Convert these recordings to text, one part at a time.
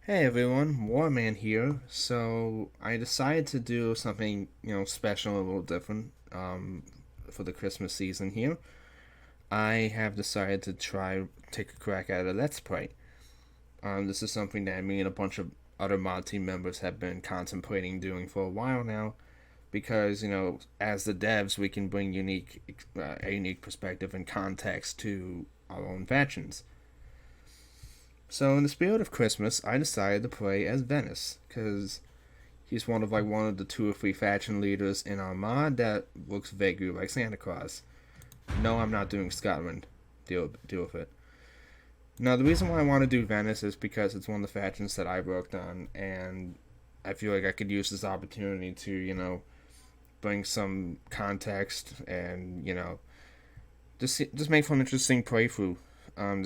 Hey everyone, Warman here. So I decided to do something, special, a little different, for the Christmas season here. I have decided to try take a crack at a Let's Play. This is something that me and a bunch of other mod team members have been contemplating doing for a while now, because as the devs, we can bring a unique perspective and context to our own factions. So in the spirit of Christmas, I decided to play as Venice because he's one of the two or three faction leaders in our mod that looks vaguely like Santa Claus. No, I'm not doing Scotland. Deal with it. Now the reason why I want to do Venice is because it's one of the factions that I worked on, and I feel like I could use this opportunity to bring some context and just make for an interesting playthrough.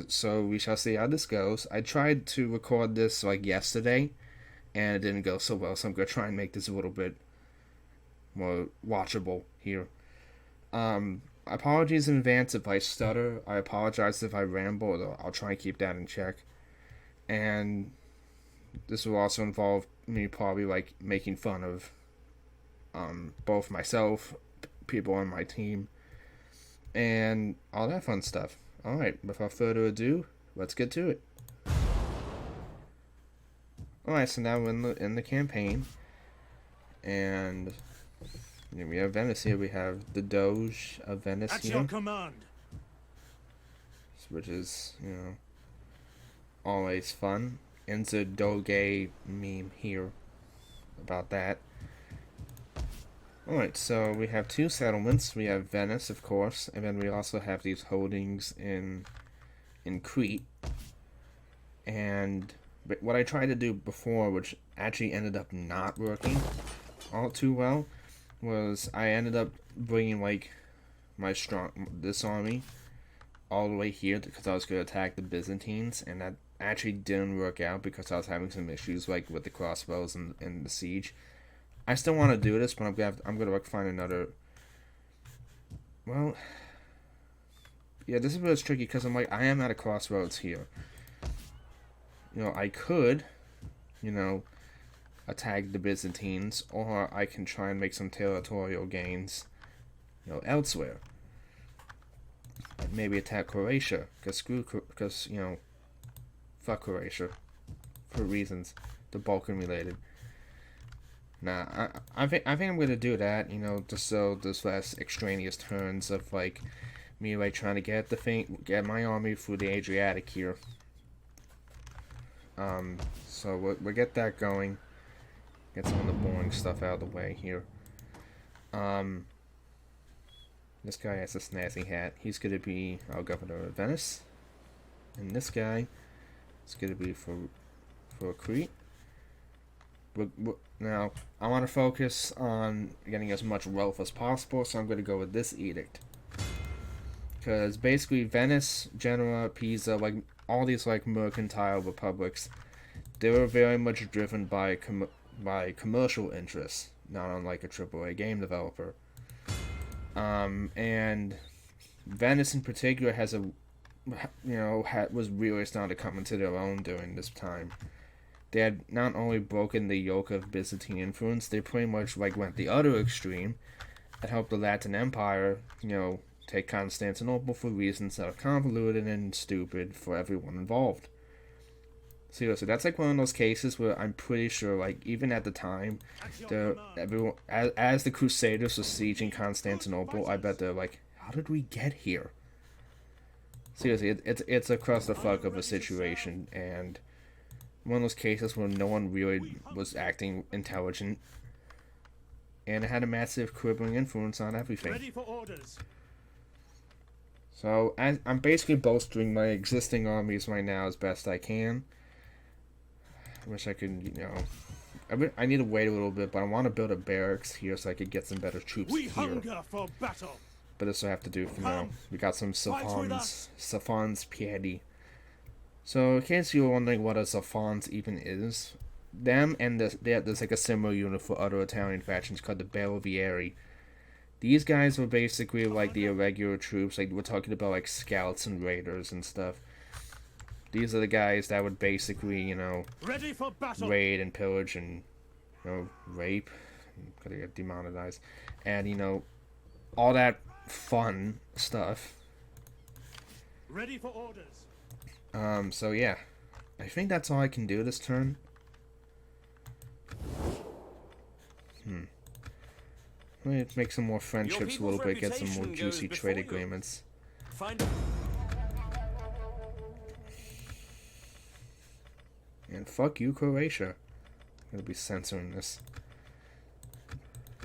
So we shall see how this goes. I tried to record this like yesterday, and it didn't go so well. So I'm gonna try and make this a little bit more watchable here. Apologies in advance if I stutter. I apologize if I ramble. I'll try and keep that in check. And this will also involve me probably like making fun of both myself, people on my team, and all that fun stuff. Alright, without further ado, let's get to it. Alright, so now we're in the campaign, and we have Venice here. We have the Doge of Venice At here, your command. which is, always fun. Insert Doge meme here about that. Alright, so we have two settlements. We have Venice, of course, and then we also have these holdings in Crete. And what I tried to do before, which actually ended up not working all too well, was I ended up bringing like this army all the way here because I was going to attack the Byzantines, and that actually didn't work out because I was having some issues like with the crossbows and the siege. I still want to do this, but I'm gonna like find another. Well, yeah, this is where it's tricky because I am at a crossroads here. I could, attack the Byzantines, or I can try and make some territorial gains, elsewhere. Maybe attack Croatia, because fuck Croatia, for reasons, the Balkan related. Nah, I think I'm gonna do that, just so there's less extraneous turns of like me like trying to get my army through the Adriatic here. So we'll get that going. Get some of the boring stuff out of the way here. This guy has a snazzy hat. He's gonna be our governor of Venice, and this guy is gonna be for Crete. Now, I want to focus on getting as much wealth as possible, so I'm going to go with this edict. Because basically, Venice, Genoa, Pisa, like all these like mercantile republics, they were very much driven by commercial interests, not unlike a AAA game developer. And Venice in particular was really starting to come into their own during this time. They had not only broken the yoke of Byzantine influence, they pretty much like went the other extreme and helped the Latin Empire, take Constantinople for reasons that are convoluted and stupid for everyone involved. Seriously, that's like one of those cases where I'm pretty sure, like even at the time, everyone as the Crusaders were sieging Constantinople, I bet they're like, how did we get here? Seriously, it's a clusterfuck of a situation, and one of those cases where no one really was acting intelligent, and it had a massive crippling influence on everything. Ready for orders. So I'm basically bolstering my existing armies right now as best I can. I wish I could, I need to wait a little bit, but I want to build a barracks here so I could get some better troops We here. hunger for battle. But this will have to do for now. We got some Safon's Piedi. So, in case you were wondering what a Safon's even is, them and there's like a similar unit for other Italian factions called the Belvieri. These guys were basically like the irregular troops, like we're talking about like scouts and raiders and stuff. these are the guys that would basically, you know, Ready for battle. raid and pillage and, you know, rape. Gonna get demonetized. And, you know, all that fun stuff. Ready for orders. So yeah. I think that's all I can do this turn. Let me make some more friendships a little bit, get some more juicy trade agreements. And fuck you, Croatia. I'm gonna be censoring this.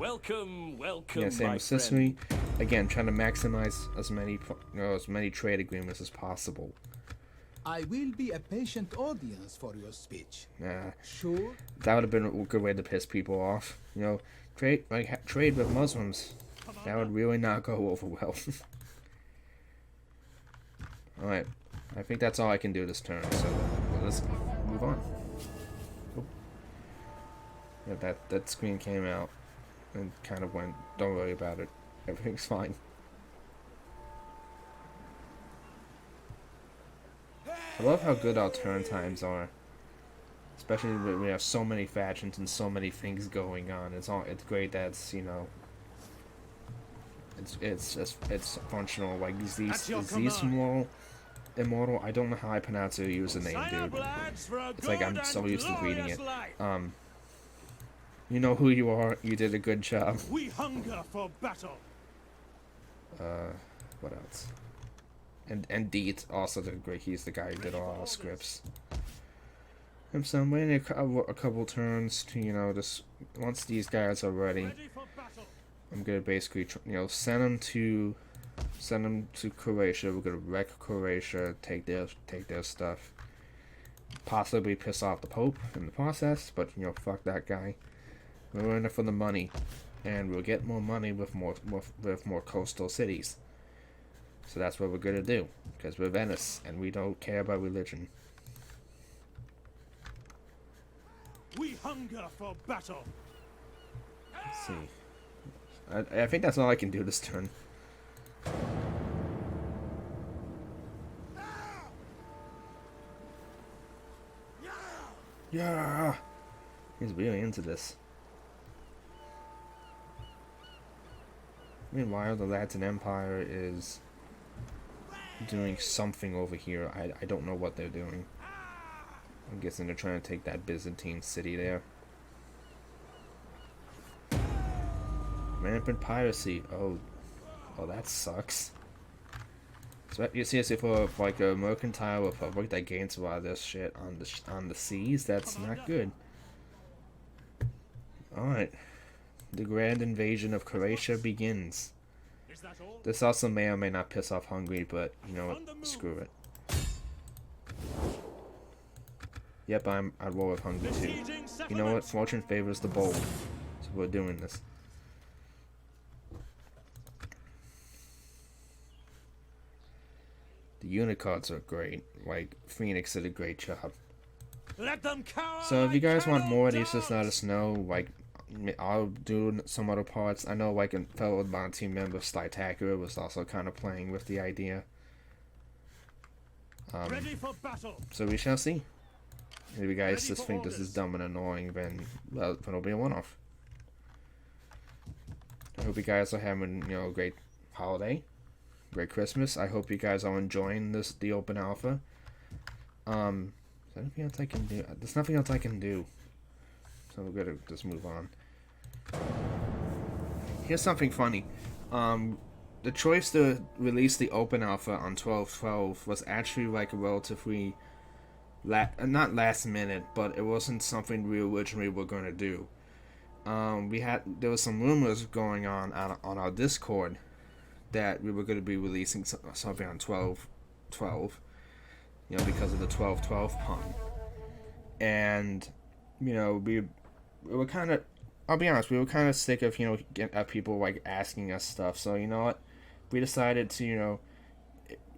Welcome, welcome, Yeah, same my with Sicily. friend. Again, trying to maximize as many trade agreements as possible. I will be a patient audience for your speech. Nah, Sure? that would have been a good way to piss people off. You know, trade with Muslims. That would really not go over well. Alright, I think that's all I can do this turn, so let's move on. Oh. Yeah, that screen came out and kind of went, don't worry about it. Everything's fine. I love how good our turn times are. Especially when we have so many factions and so many things going on. It's great that it's, you know, it's functional. Like Immortal, I don't know how I pronounce your username, dude. It's like I'm so used to reading it. You know who you are. You did a good job. We hunger for battle. What else? And Deet also did great. He's the guy who did all our scripts. And so I'm waiting a couple turns to, you know, just once these guys are ready, Ready for battle. I'm gonna basically, you know, send them to Croatia. We're gonna wreck Croatia, take their stuff, possibly piss off the Pope in the process. But you know, fuck that guy. We're in it for the money, and we'll get more money with more coastal cities. So that's what we're gonna do, because we're Venice and we don't care about religion. We hunger for battle. Let's see. I think that's all I can do this turn. Yeah, he's really into this. Meanwhile, the Latin Empire is doing something over here. I don't know what they're doing. I'm guessing they're trying to take that Byzantine city there. Rampant piracy. Oh, that sucks. So you see, as if for like a mercantile republic that gains a lot of this shit on the seas, that's not good. All right, the grand invasion of Croatia begins. Is that all? This also may or may not piss off Hungary, but you know what? Screw it. Yep, I'm at war with Hungary too. You know what? Fortune favors the bold. So we're doing this. The unicorns are great. Like, Phoenix did a great job. Let them cower. So if you guys want like more of these, cattle just let us know. Like, I'll do some other parts. I know, like, a fellow Bond team member, Slytacker, was also kind of playing with the idea. Ready for battle. So we shall see. If you guys Ready just for think this is orders. dumb and annoying, then, well, it'll be a one-off. I hope you guys are having, you know, a great holiday. Great Christmas. I hope you guys are enjoying the open alpha. Is there anything else I can do? There's nothing else I can do. So we're gonna just move on. Here's something funny. The choice to release the open alpha on 12/12 was actually like a relatively not last minute, but it wasn't something we originally were gonna do. There was some rumors going on our Discord that we were going to be releasing something on 12/12, you know, because of the 12/12 pun. And, you know, we were kind of, I'll be honest, we were kind of sick of, you know, people, like, asking us stuff. So, you know what, we decided to, you know,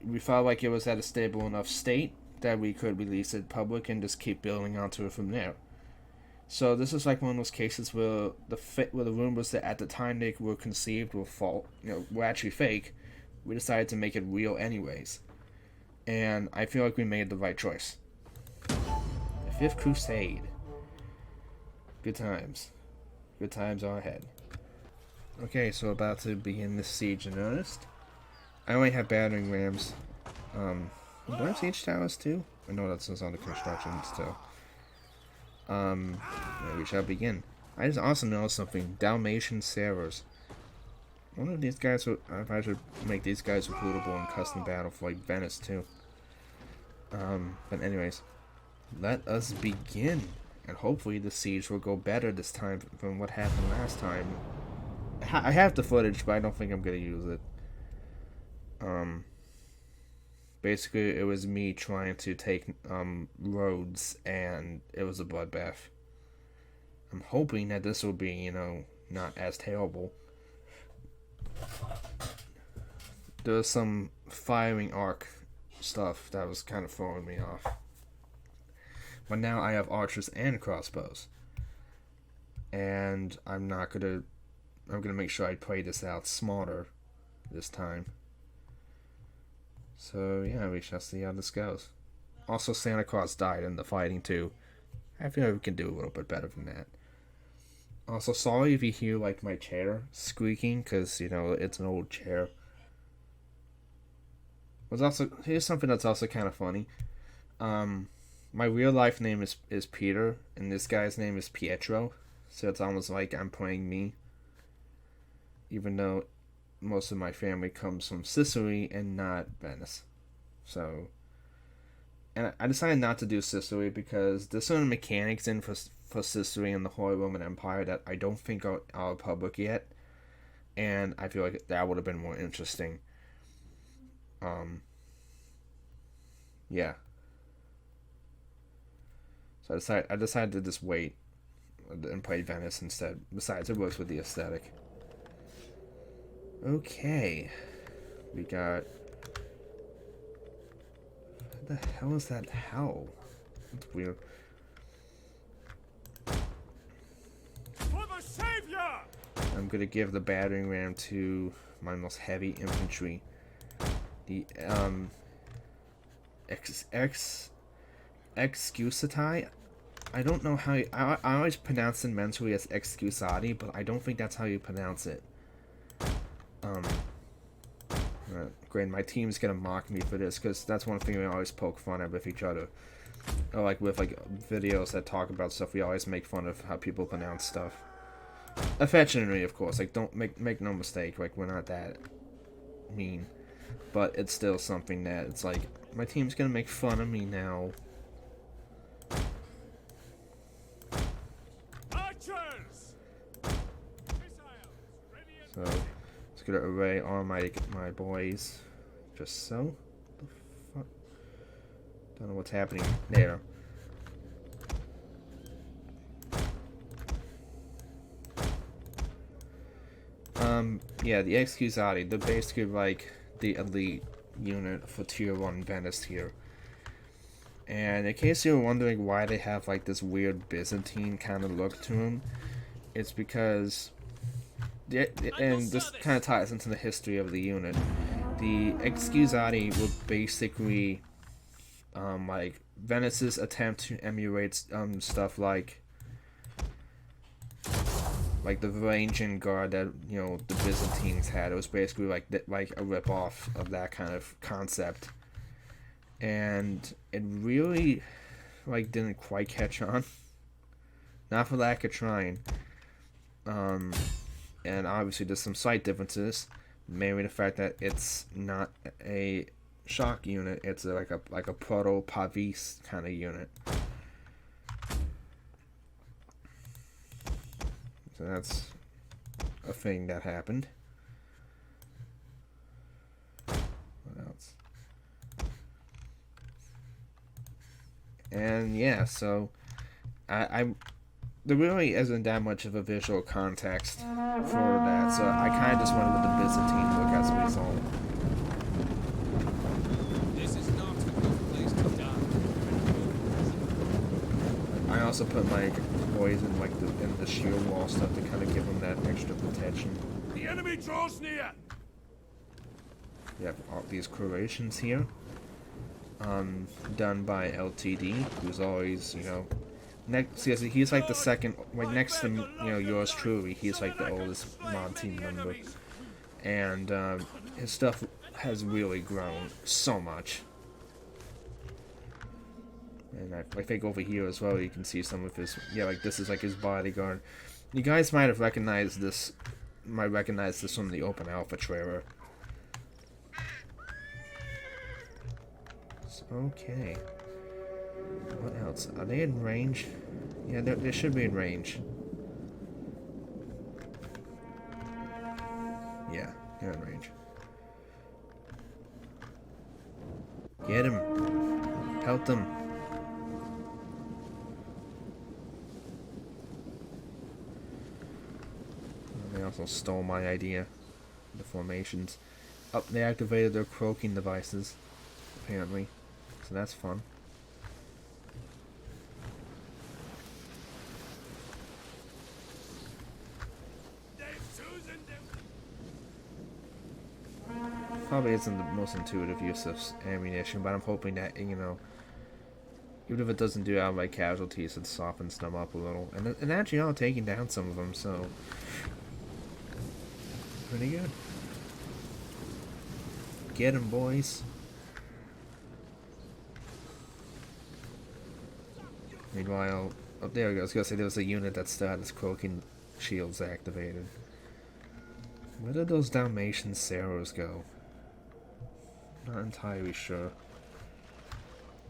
we felt like it was at a stable enough state that we could release it public and just keep building onto it from there. So this is like one of those cases where the rumors that at the time they were conceived were were actually fake. We decided to make it real anyways. and I feel like we made the right choice. The Fifth Crusade. Good times. Good times are ahead. Okay, so about to begin the siege in earnest. I only have battering rams. Do I have siege towers too? I know that's under construction still. Yeah, we shall begin. I just also noticed something. Dalmatian sailors. I wonder if these guys would, if I should make these guys recruitable in custom battle for like Venice too. But anyways, let us begin, and hopefully the siege will go better this time than what happened last time. I have the footage, but I don't think I'm gonna use it. Basically, it was me trying to take Rhodes, and it was a bloodbath. I'm hoping that this will be, you know, not as terrible. There was some firing arc stuff that was kind of throwing me off. But now I have archers and crossbows. And I'm gonna make sure I play this out smarter this time. So yeah, we shall see how this goes. Also, Santa Claus died in the fighting too. I feel like we can do a little bit better than that. Also, sorry if you hear like my chair squeaking, because you know it's an old chair. Here's something that's also kind of funny. My real life name is Peter, and this guy's name is Pietro, so it's almost like I'm playing me. Even though most of my family comes from Sicily and not Venice. So, and I decided not to do Sicily because there's certain mechanics in for Sicily and the Holy Roman Empire that I don't think are public yet, and I feel like that would have been more interesting. Yeah. So I decided to just wait and play Venice instead. Besides, it works with the aesthetic. Okay. We got... What the hell is that hell? That's weird. For the savior! I'm gonna give the battering ram to my most heavy infantry. The Excusati. I don't know how I always pronounce it mentally as Excusati, but I don't think that's how you pronounce it. Great, my team's gonna mock me for this because that's one thing we always poke fun at with each other. Or like with like videos that talk about stuff, we always make fun of how people pronounce stuff. Affectionately, of course. Like, don't make no mistake. Like, we're not that mean, but it's still something that it's like my team's gonna make fun of me now. Archers! So just gonna array all my boys, just so. The fuck? Don't know what's happening there. Yeah, the Excusati, they're basically like the elite unit for Tier 1 Venice here. And in case you're wondering why they have like this weird Byzantine kind of look to them, it's because, and this kind of ties into the history of the unit. The Excusati were basically like Venice's attempt to emulate stuff like the Varangian Guard that, you know, the Byzantines had. It was basically like a rip-off of that kind of concept. And it really, like, didn't quite catch on. Not for lack of trying. And obviously there's some slight differences. Mainly the fact that it's not a shock unit. It's like a proto-Pavis kind of unit. So that's a thing that happened. What else? And yeah, so there really isn't that much of a visual context for that, so I kind of just went with the Byzantine look as a result. This is not a good place to die. I also put my boys in like in the shield wall stuff to kind of give them that extra protection. The enemy draws near! We have all these Croatians here. done by LTD, who's always, you know, next. He's like the second, like next to yours truly. He's like the oldest mod team member, and his stuff has really grown so much. And I think over here as well, you can see some of his, yeah, like this is like his bodyguard. You guys might have recognized this, from the open alpha trailer. Okay. What else? Are they in range? Yeah, they should be in range. Yeah, they're in range. Get him. Help them. They also stole my idea. The formations. Oh, they activated their croaking devices, apparently. So that's fun. Probably isn't the most intuitive use of ammunition, but I'm hoping that, you know, even if it doesn't do outright casualties, it softens them up a little. And actually, I'm taking down some of them, so pretty good. Get 'em, boys. Meanwhile, oh, there we go. I was gonna say there was a unit that still had its croaking shields activated. Where did those Dalmatian Saros go? Not entirely sure.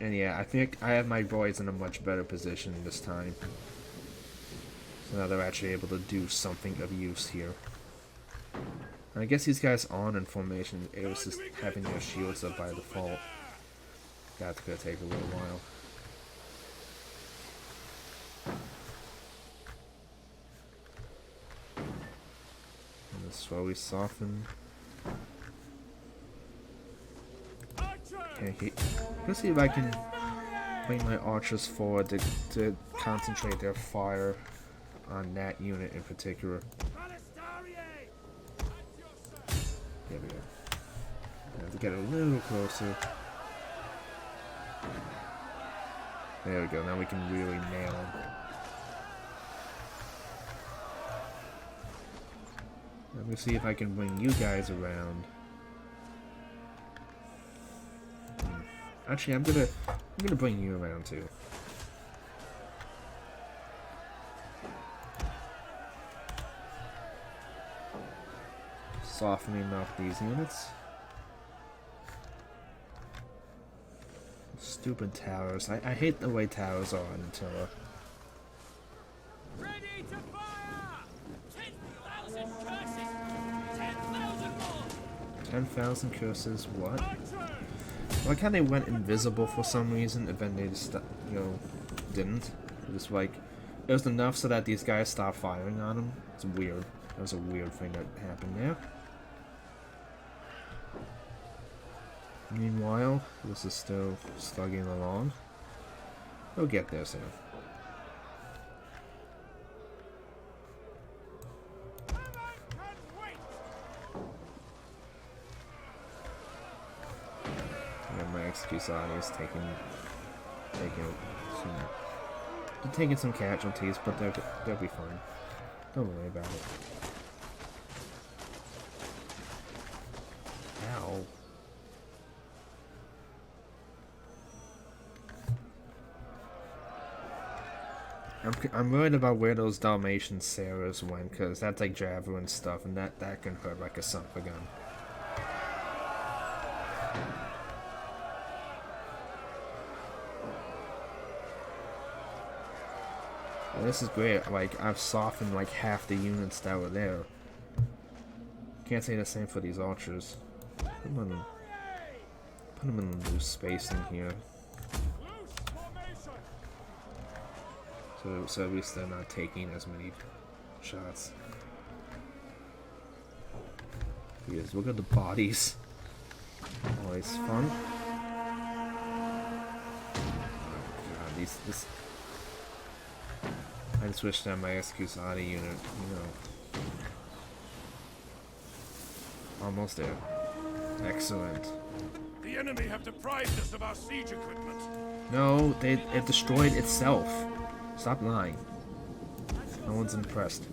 And yeah, I think I have my boys in a much better position this time. So now they're actually able to do something of use here. And I guess these guys aren't in formation. It was just having their shields up by default. That's gonna take a little while. And then slowly soften. Okay, let's see if I can bring my archers forward to concentrate their fire on that unit in particular. There we go. I have to get a little closer. There we go, now we can really nail them. Let me see if I can bring you guys around. Actually, I'm gonna bring you around too. Softening up these units. Stupid towers. I hate the way towers are in Attila. Ready to fire! 10,000 curses! 10,000 more! 10,000 curses, what? Like how they went invisible for some reason, and then they just, you know, didn't. Just like, it was enough so that these guys stopped firing on them. It's weird. That was a weird thing that happened there. Meanwhile, this is still slugging along. We'll get there soon. Excusades taking some casualties, but they'll be fine. Don't worry about it. Ow. I'm worried about where those Dalmatian Saros went, because that's like javelin stuff, and that can hurt like a son of a gun. Well, this is great. Like, I've softened like half the units that were there. Can't say the same for these archers. Put them in loose space in here. So at least they're not taking as many shots. Because look at the bodies. Always fun. Oh god, this. I just wish that my Excusati unit, you know. Almost there. Excellent. The enemy have deprived us of our siege equipment. No, it destroyed itself. Stop lying. No one's impressed.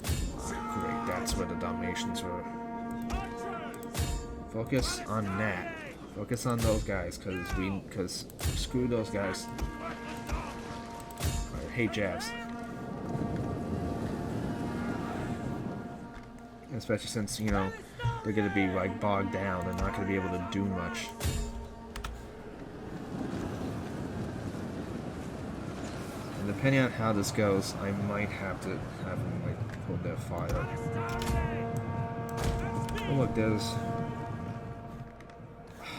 Great, that's where the Dalmatians were. Focus on that. Focus on those guys, cause screw those guys. I hate jabs. Especially since, you know, they're gonna be like bogged down and not gonna be able to do much. And depending on how this goes, I might have to have them like hold their fire. Oh look, there's...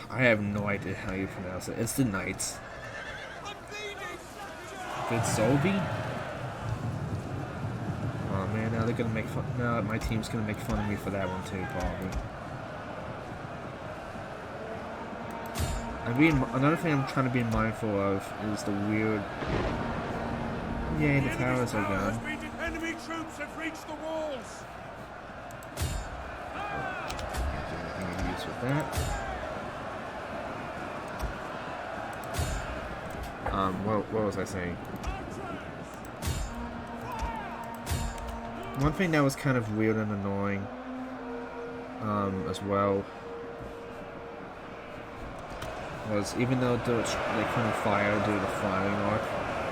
I have no idea how you pronounce it. It's the Knights. Vitsolvi? Oh man, now they're gonna make fun. Now my team's gonna make fun of me for that one too, probably. Another thing I'm trying to be mindful of is the weird. Yay, the towers are gone. Enemy troops have reached the walls. Can't do anything of use with that. What was I saying? One thing that was kind of weird and annoying, as well, was even though they couldn't fire due to the firing arc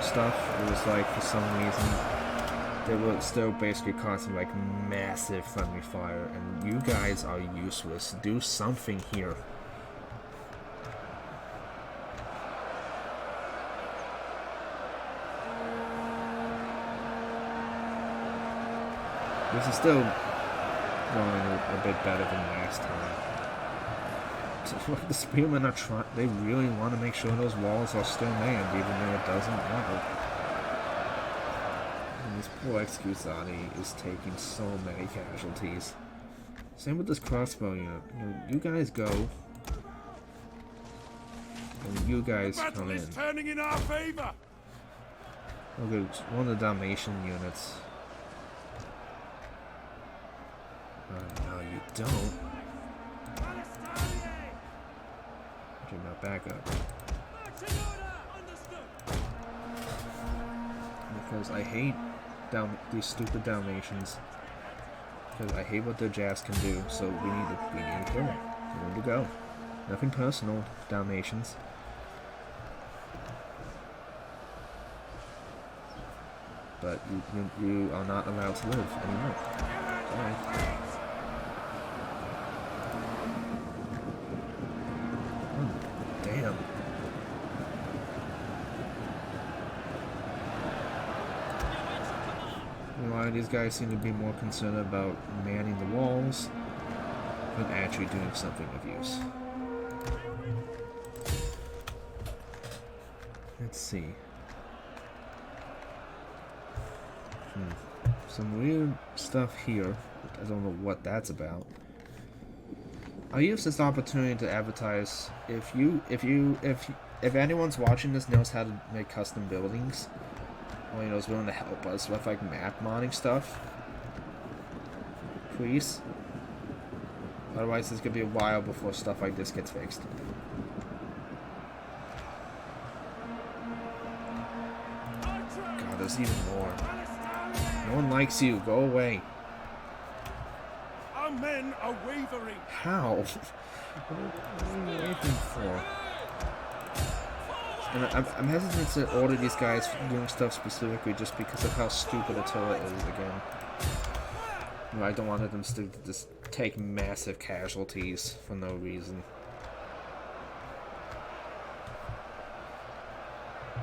stuff, it was like for some reason they were still basically constant like massive friendly fire, and you guys are useless. Do something here. This is still going a bit better than last time. So, the spearmen are trying. They really want to make sure those walls are still manned, even though it doesn't matter. And this poor Excusati is taking so many casualties. Same with this crossbow unit. You guys go, and you guys The come battle in. is turning in our favor. Okay, one of the Dalmatian units. No, you don't. Okay, now back up. Because I hate these stupid Dalmatians. Because I hate what their jabs can do, so we need to kill them. We need to go. Nothing personal, Dalmatians. But you are not allowed to live anymore. Sorry. Damn. Why these guys seem to be more concerned about manning the walls than actually doing something of use. Let's see. Some weird stuff here. I don't know what that's about. I'll use this opportunity to advertise. If anyone's watching this knows how to make custom buildings, or is willing to help us with like map modding stuff, please. Otherwise, it's gonna be a while before stuff like this gets fixed. God, there's even more. No one likes you. Go away. Our men are wavering. How? What are you waiting for? And I'm hesitant to order these guys doing stuff specifically just because of how stupid Attila is again. You know, I don't want them to just take massive casualties for no reason.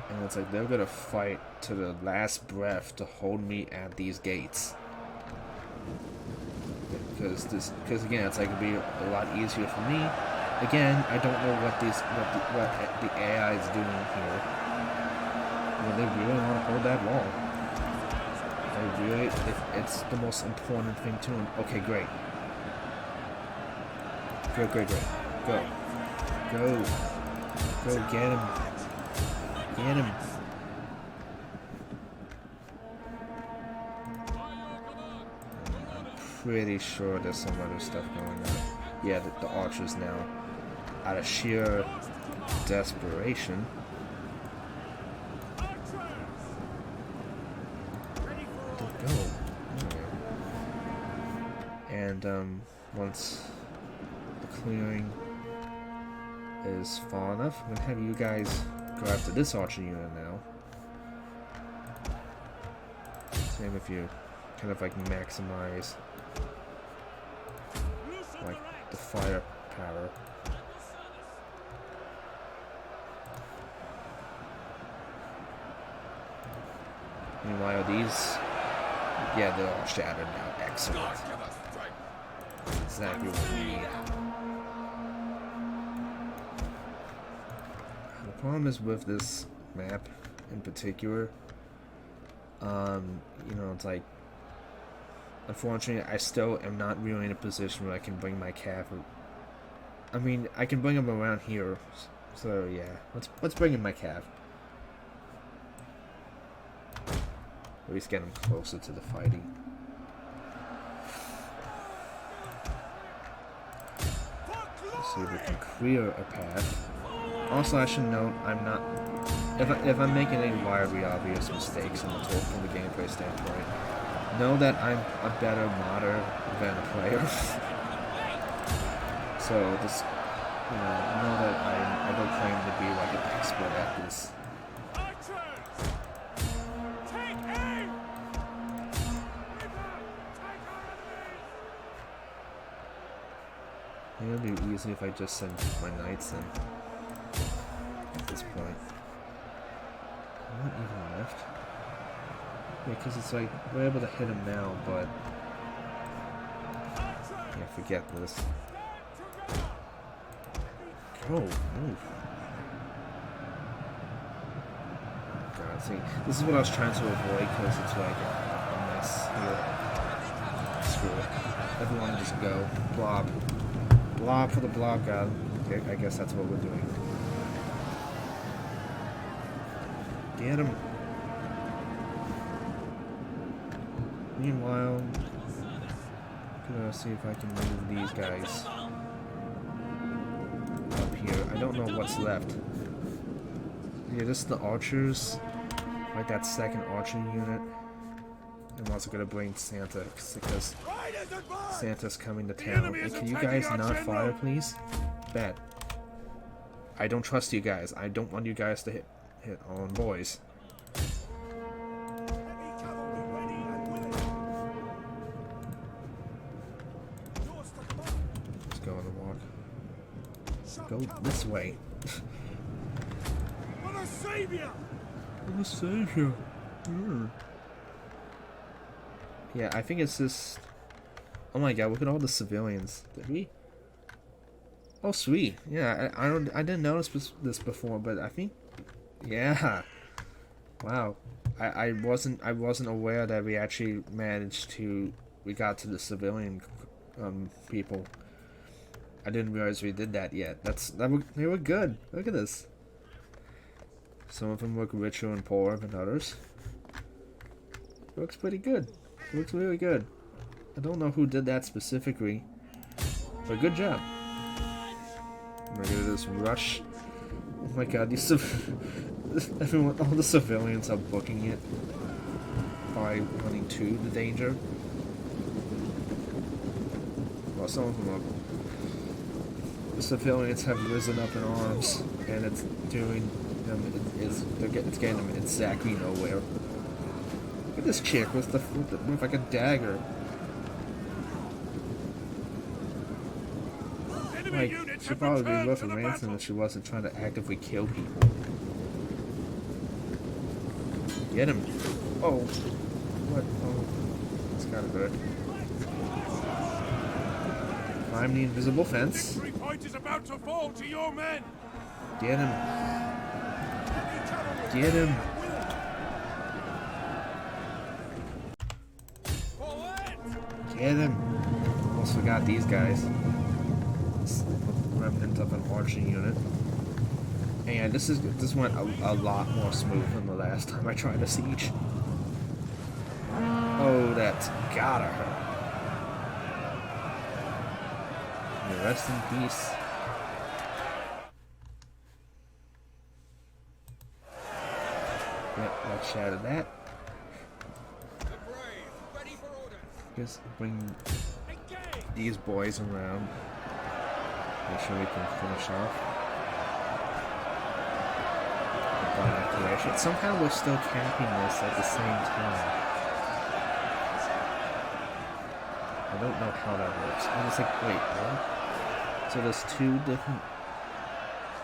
And it's like they're gonna fight to the last breath to hold me at these gates. Because again, it's like it'd be a lot easier for me. Again, I don't know what the AI is doing here. They really want to hold that wall. They really, it's the most important thing to them. Okay, great. Great. Go. Go get him. Get him. I'm pretty sure there's some other stuff going on. Yeah, the archers now. out of sheer desperation. To go. Alright. And once the clearing is far enough, I'm gonna have you guys go after this archer unit now. Same if you kind of like maximize like the fire power. Meanwhile, these, yeah, they're all shattered now. Excellent. That's exactly what we need. The problem is with this map in particular, you know, it's like, unfortunately, I still am not really in a position where I can bring my cav. I mean, I can bring them around here, so yeah, let's bring in my cav. At least get them closer to the fighting. Let's see if we can clear a path. Also, I should note, I'm not. If I'm making any wildly obvious mistakes from the gameplay standpoint, know that I'm a better modder than a player. So just, you know that I don't claim to be like an expert at this. It would be easy if I just sent my knights in at this point. Not even left. Yeah, because it's like, we're able to hit him now, but yeah, forget this. Go, move. God, see, this is what I was trying to avoid because it's like a mess here. Screw it. Everyone just go. Blob. Blob for the blob god. I guess that's what we're doing. Get him. Meanwhile, I'm gonna see if I can move these guys up here. I don't know what's left. Yeah, this is the archers. Like that second archer unit. I'm also gonna bring Santa because Santa's coming to town. Hey, can you guys not fire, please? Bad. I don't trust you guys. I don't want you guys to hit on boys. Let's go on the walk. Go this way. For the savior! For the savior. Yeah, I think it's just. Oh my god! Look at all the civilians. Did we? Oh sweet. Yeah, I didn't notice this before, but I think. Yeah. Wow. I wasn't aware that we actually managed to. We got to the civilian people. I didn't realize we did that yet. They were good. Look at this. Some of them look richer and poorer than others. Looks pretty good. Looks really good. I don't know who did that specifically, but good job. We're gonna just rush. Oh my god, everyone, all the civilians are booking it by running to the danger. Well, some of them are. The civilians have risen up in arms, and it's doing them. It's getting them exactly nowhere. Look at this chick with like a dagger. Like, she'd probably be worth a ransom if she wasn't trying to actively kill people. Get him. Oh. What? Oh. That's kind of good. Climb the invisible fence. Victory point is about to fall to your men. Get him. Get him. Get him. Almost forgot these guys. Remnant of an archer unit. And this went a lot more smooth than the last time I tried a siege. Oh, that's gotta hurt. Rest in peace. let's shatter that. The brave, ready for orders. Just bring Engage. these boys around. Make sure we can finish off. By declaration. Somehow we're still capping this at the same time. I don't know how that works. I was like, wait, what? So there's two different...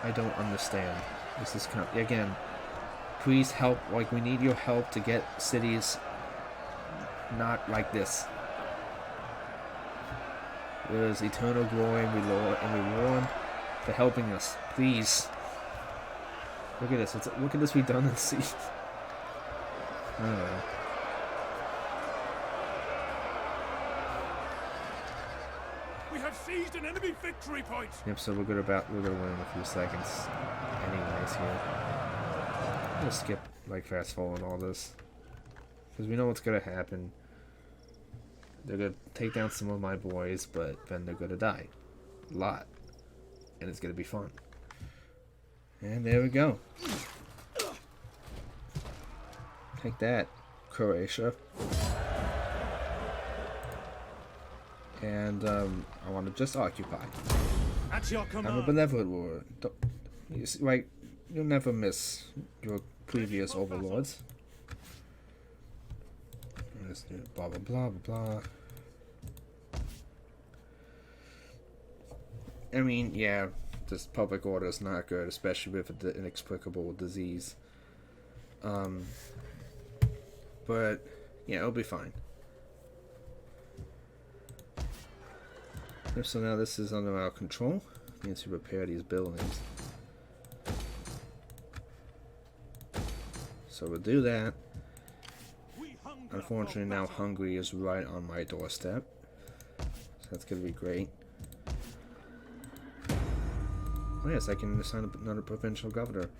I don't understand. This is kind of... Again, please help. Like, we need your help to get cities not like this. There is eternal glory and reward for helping us. Please. Look at this. Look at this redundancy. I don't know. We have seized an enemy victory point. Yep, so we're gonna win in a few seconds. Anyways, here. I'm gonna skip, like, fast forward all this. Because we know what's gonna happen. They're gonna take down some of my boys, but then they're gonna die. A lot. And it's gonna be fun. And there we go. Take that, Croatia. And I want to just occupy. At your I'm a command. benevolent ruler. Like, you'll never miss your previous overlords. Let's do blah blah blah blah blah. I mean, yeah, this public order is not good, especially with the inexplicable disease. But yeah, it'll be fine. Yep, so now this is under our control. We need to repair these buildings. So we'll do that. We hunger Unfortunately, for now battle. Hungary is right on my doorstep. So that's gonna be great. Oh yes, I can assign another provincial governor.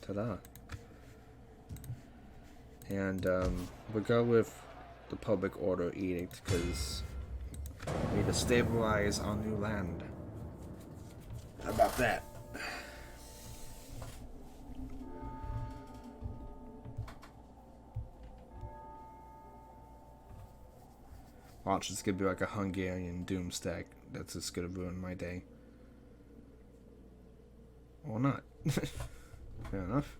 Ta-da. And we'll go with the public order edict because we need to stabilize our new land. How about that? Watch, it's gonna be like a Hungarian doomstack. That's just gonna ruin my day. Or not. Fair enough.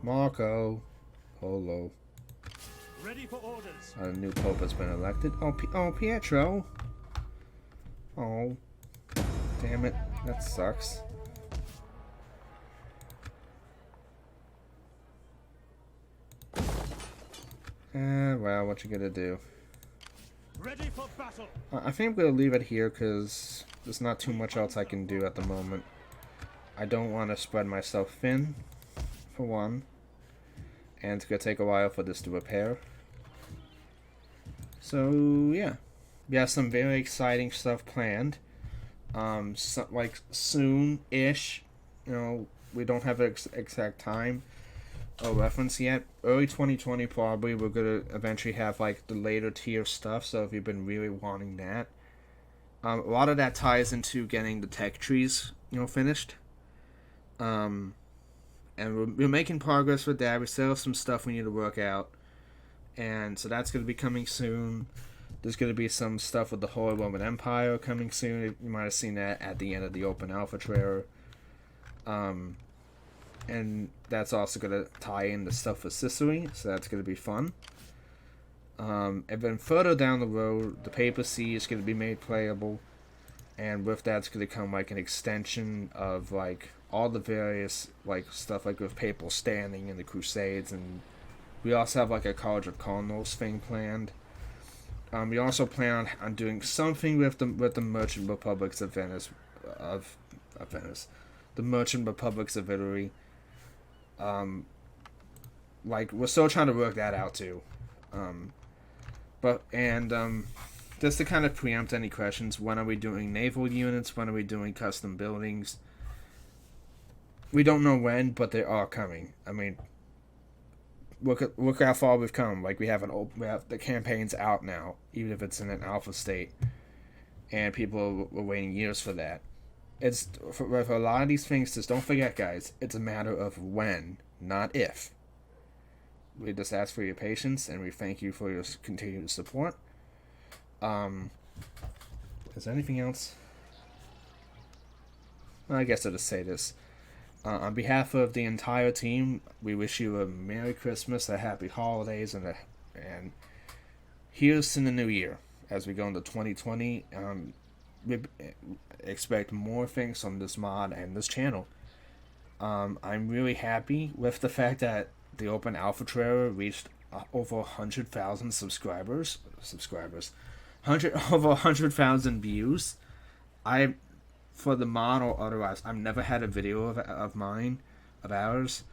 Marco Polo. Ready for orders. A new pope has been elected. Oh, Pietro. Oh, damn it. That sucks. Well, what you gonna do? Ready for battle. I think I'm gonna leave it here because there's not too much else I can do at the moment. I don't want to spread myself thin, for one, and it's gonna take a while for this to repair. So yeah, we have some very exciting stuff planned. Like soon-ish. You know, we don't have an exact time or reference yet. Early 2020 probably. We're gonna eventually have like the later tier stuff. So if you've been really wanting that, a lot of that ties into getting the tech trees, finished. And we're making progress with that. We still have some stuff we need to work out, and so that's gonna be coming soon. There's gonna be some stuff with the Holy Roman Empire coming soon. You might have seen that at the end of the open alpha trailer. And that's also going to tie in the stuff for Sicily, so that's going to be fun. And then further down the road, the papacy is going to be made playable, and with that, it's going to come like an extension of like all the various like stuff like with papal standing and the Crusades, and we also have like a College of Cardinals thing planned. We also plan on doing something with the Merchant Republics of Venice, the Merchant Republics of Italy. Like we're still trying to work that out too. Just to kind of preempt any questions, when are we doing naval units? When are we doing custom buildings? We don't know when, but they are coming. I mean, look how far we've come. Like we have the campaign's out now, even if it's in an alpha state, and people were waiting years for that. It's for a lot of these things. Just don't forget, guys. It's a matter of when, not if. We just ask for your patience, and we thank you for your continued support. Is there anything else? Well, I guess I'll just say this. On behalf of the entire team, we wish you a Merry Christmas, a Happy Holidays, and here's to the new year. As we go into 2020, we expect more things from this mod and this channel. I'm really happy with the fact that the open alpha trailer reached over 100,000 subscribers, over 100,000 views. For the mod or otherwise, I've never had a video of ours,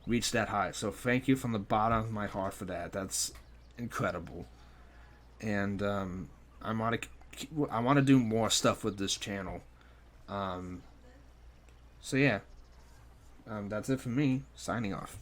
reach that high. So thank you from the bottom of my heart for that. That's incredible. And I want to do more stuff with this channel. So yeah, that's it for me. Signing off.